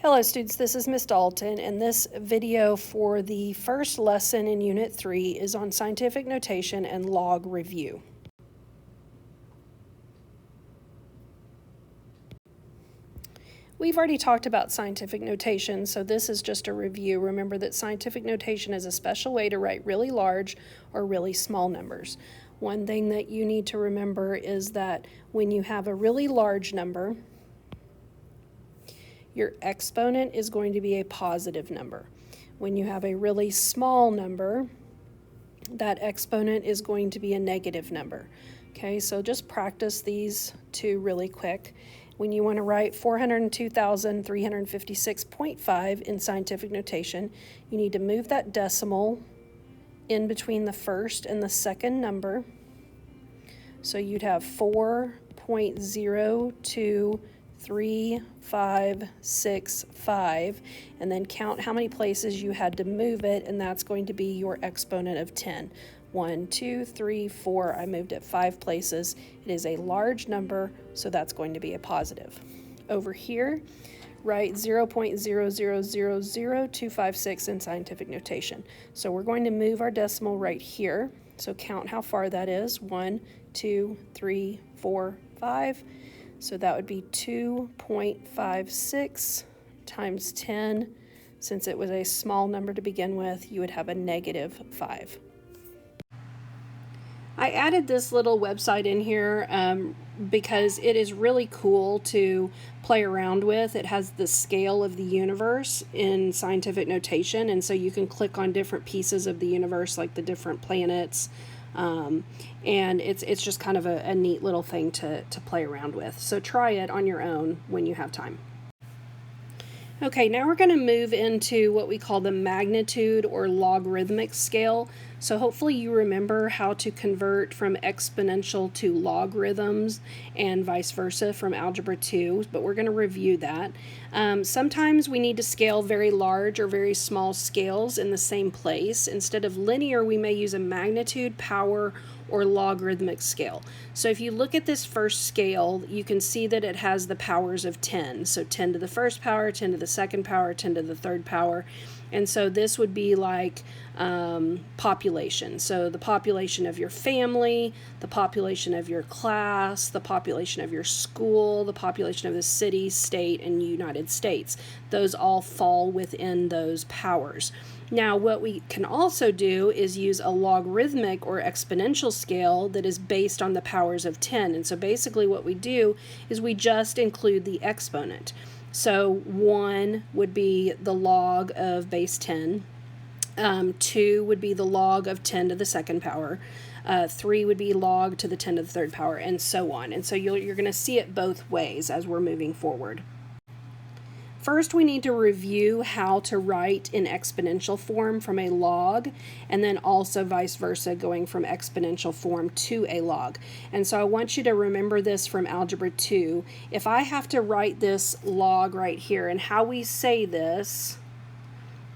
Hello students, this is Miss Dalton, and this video for the first lesson in Unit 3 is on scientific notation and log review. We've already talked about scientific notation, so this is just a review. Remember that scientific notation is a special way to write really large or really small numbers. One thing that you need to remember is that when you have a really large number, your exponent is going to be a positive number. When you have a really small number, that exponent is going to be a negative number. Okay, so just practice these two really quick. When you want to write 402,356.5 in scientific notation, you need to move that decimal in between the first and the second number. So you'd have 4.02355, and then count how many places you had to move it, and that's going to be your exponent of 10. 1, 2, 3, 4. I moved it 5 places. It is a large number, so that's going to be a positive. Over here, write 0.0000256 in scientific notation. So we're going to move our decimal right here. So count how far that is. 1, 2, 3, 4, 5. So that would be 2.56 times 10. Since it was a small number to begin with, you would have a negative 5. I added this little website in here because it is really cool to play around with. It has the scale of the universe in scientific notation, and so you can click on different pieces of the universe, like the different planets, and it's just kind of a neat little thing to play around with. So try it on your own when you have time. Okay, now we're going to move into what we call the magnitude or logarithmic scale. So hopefully you remember how to convert from exponential to logarithms and vice versa from Algebra 2, but we're going to review that. Sometimes we need to scale very large or very small scales in the same place. Instead of linear, we may use a magnitude, power, or logarithmic scale. So if you look at this first scale, you can see that it has the powers of 10. So 10 to the first power, 10 to the second power, 10 to the third power. And so this would be like population. So the population of your family, the population of your class, the population of your school, the population of the city, state, and United States. Those all fall within those powers. Now, what we can also do is use a logarithmic or exponential scale that is based on the powers of 10. And so basically what we do is we just include the exponent. So 1 would be the log of base 10. 2 would be the log of 10 to the second power. 3 would be log to the 10 to the third power, and so on. And so you're going to see it both ways as we're moving forward. First, we need to review how to write in exponential form from a log, and then also vice versa, going from exponential form to a log. And so I want you to remember this from Algebra 2. If I have to write this log right here, and how we say this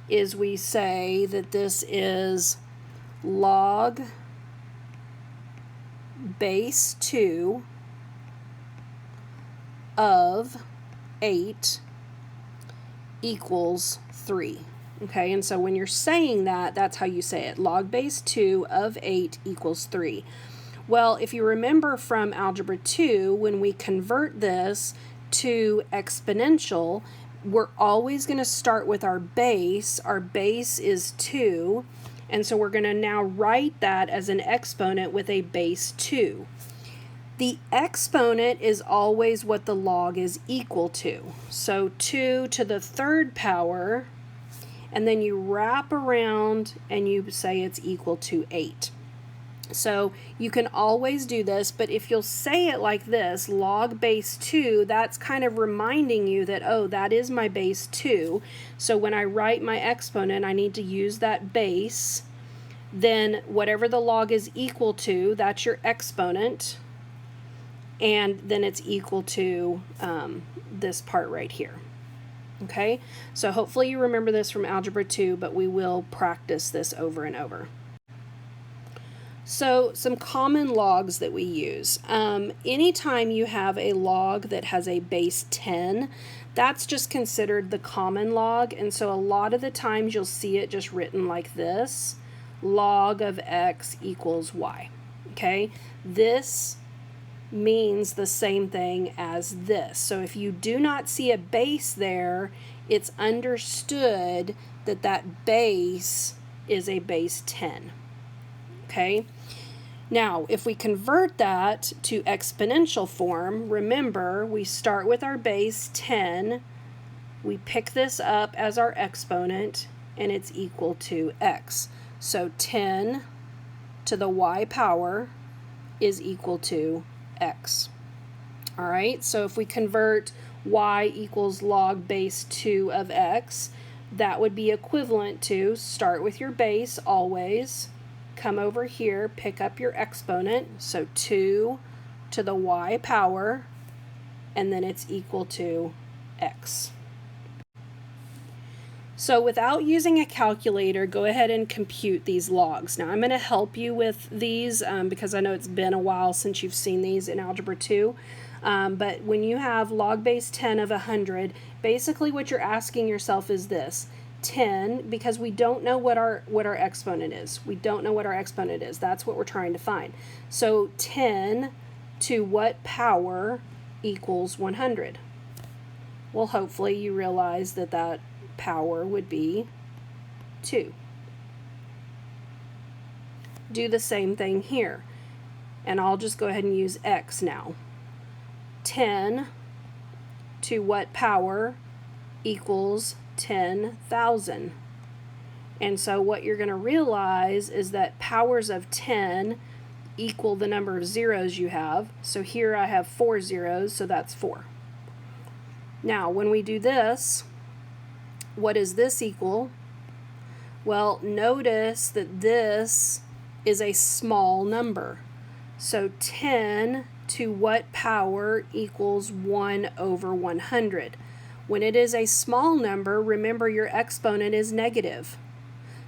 is we say that this is log base 2 of 8 equals 3. Okay, and so when you're saying that, that's how you say it. Log base 2 of 8 equals 3. Well, if you remember from Algebra 2, when we convert this to exponential, we're always going to start with our base. Our base is 2, and so we're going to now write that as an exponent with a base 2. The exponent is always what the log is equal to. So 2 to the third power, and then you wrap around and you say it's equal to 8. So you can always do this, but if you'll say it like this, log base 2, that's kind of reminding you that, oh, that is my base 2. So when I write my exponent, I need to use that base. Then whatever the log is equal to, that's your exponent. And then it's equal to this part right here. Okay, so hopefully you remember this from Algebra 2, but we will practice this over and over. So some common logs that we use. Anytime you have a log that has a base 10, That's just considered the common log, and so a lot of the times you'll see it just written like this: log of x equals y. Okay, this means the same thing as this. So if you do not see a base there, it's understood that that base is a base 10. Okay? Now, if we convert that to exponential form, remember, we start with our base 10, we pick this up as our exponent, and it's equal to x. So 10 to the y power is equal to x. All right, so if we convert y equals log base 2 of x, that would be equivalent to start with your base always, come over here, pick up your exponent, so 2 to the y power, and then it's equal to x. So without using a calculator, go ahead and compute these logs. Now I'm going to help you with these because I know it's been a while since you've seen these in Algebra 2. But when you have log base 10 of 100, basically what you're asking yourself is this: 10, because we don't know what our exponent is. We don't know what our exponent is. That's what we're trying to find. So 10 to what power equals 100? Well, hopefully you realize that that power would be 2. Do the same thing here, and I'll just go ahead and use x now. 10 to what power equals 10,000? And so what you're going to realize is that powers of 10 equal the number of zeros you have. So here I have 4 zeros, so that's 4. Now when we do this, what does this equal? Well, notice that this is a small number. So 10 to what power equals 1 over 100? When it is a small number, remember your exponent is negative.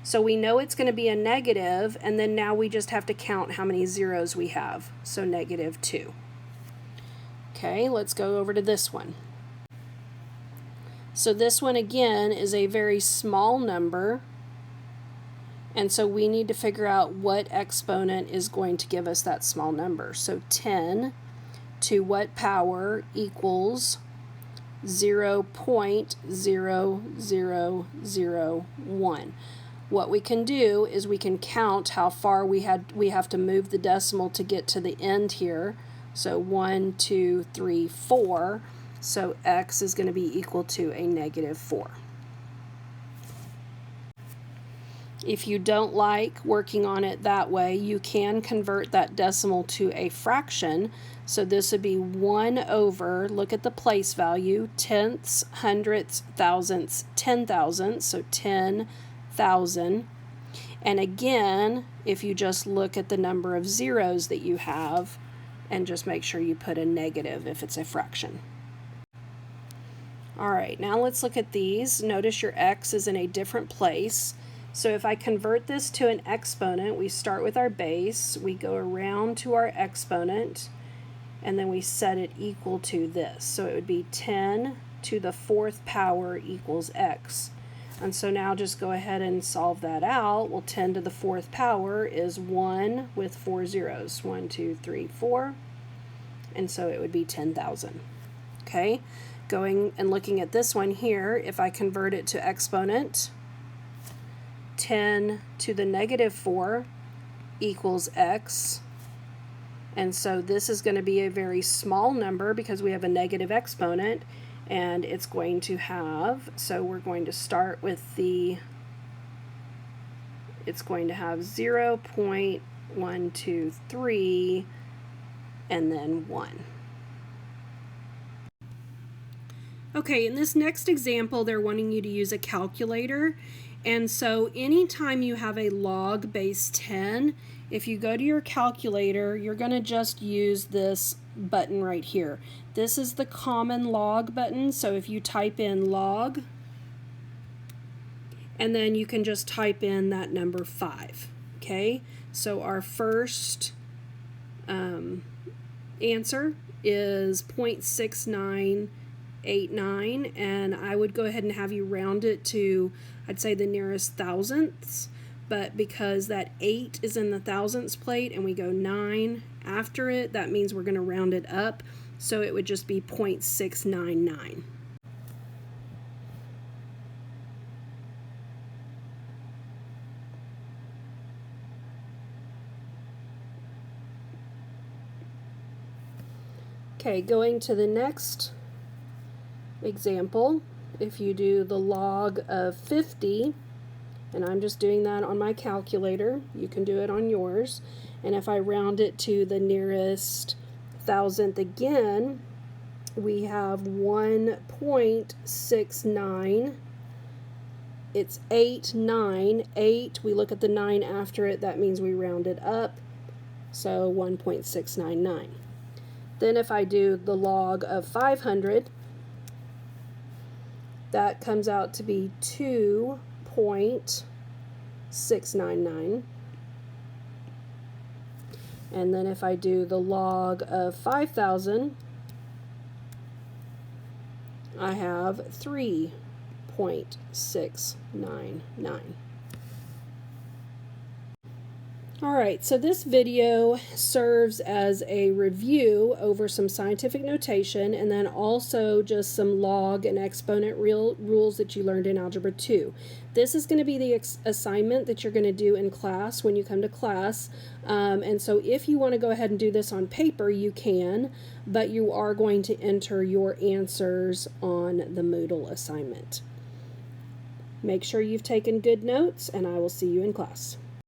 So we know it's going to be a negative, and then now we just have to count how many zeros we have. So -2. Okay, let's go over to this one. So this one again is a very small number, and so we need to figure out what exponent is going to give us that small number. So 10 to what power equals 0.0001. What we can do is we can count how far we have to move the decimal to get to the end here. So 1, 2, 3, 4. So x is going to be equal to a -4. If you don't like working on it that way, you can convert that decimal to a fraction. So this would be 1 over, look at the place value, tenths, hundredths, thousandths, 10,000, so 10,000. And again, if you just look at the number of zeros that you have, and just make sure you put a negative if it's a fraction. All right, now let's look at these. Notice your x is in a different place. So if I convert this to an exponent, we start with our base, we go around to our exponent, and then we set it equal to this. So it would be 10 to the 4th power equals x. And so now just go ahead and solve that out. Well, 10 to the 4th power is 1 with 4 zeros. 1, 2, 3, 4. And so it would be 10,000. Okay? Going and looking at this one here, if I convert it to exponent, 10 to the -4 equals x. And so this is going to be a very small number because we have a negative exponent, and it's going to have, so we're going to start with it's going to have 0.123 and then 1. Okay, in this next example, they're wanting you to use a calculator. And so anytime you have a log base 10, if you go to your calculator, you're going to just use this button right here. This is the common log button. So if you type in log, and then you can just type in that number 5. Okay, so our first answer is 0.69 0.89, and I would go ahead and have you round it to, I'd say, the nearest thousandths, but because that 8 is in the thousandths plate and we go 9 after it, that means we're going to round it up, so it would just be 0.699. Okay, going to the next example, if you do the log of 50, and I'm just doing that on my calculator, you can do it on yours, and if I round it to the nearest thousandth again, we have 1.69. It's 8, 9, 8. We look at the 9 after it, that means we round it up, so 1.699. Then if I do the log of 500, that comes out to be 2.699. And then if I do the log of 5,000, I have 3.699. Alright, so this video serves as a review over some scientific notation and then also just some log and exponent rules that you learned in Algebra 2. This is going to be the assignment that you're going to do in class when you come to class, and so if you want to go ahead and do this on paper, you can, but you are going to enter your answers on the Moodle assignment. Make sure you've taken good notes, and I will see you in class.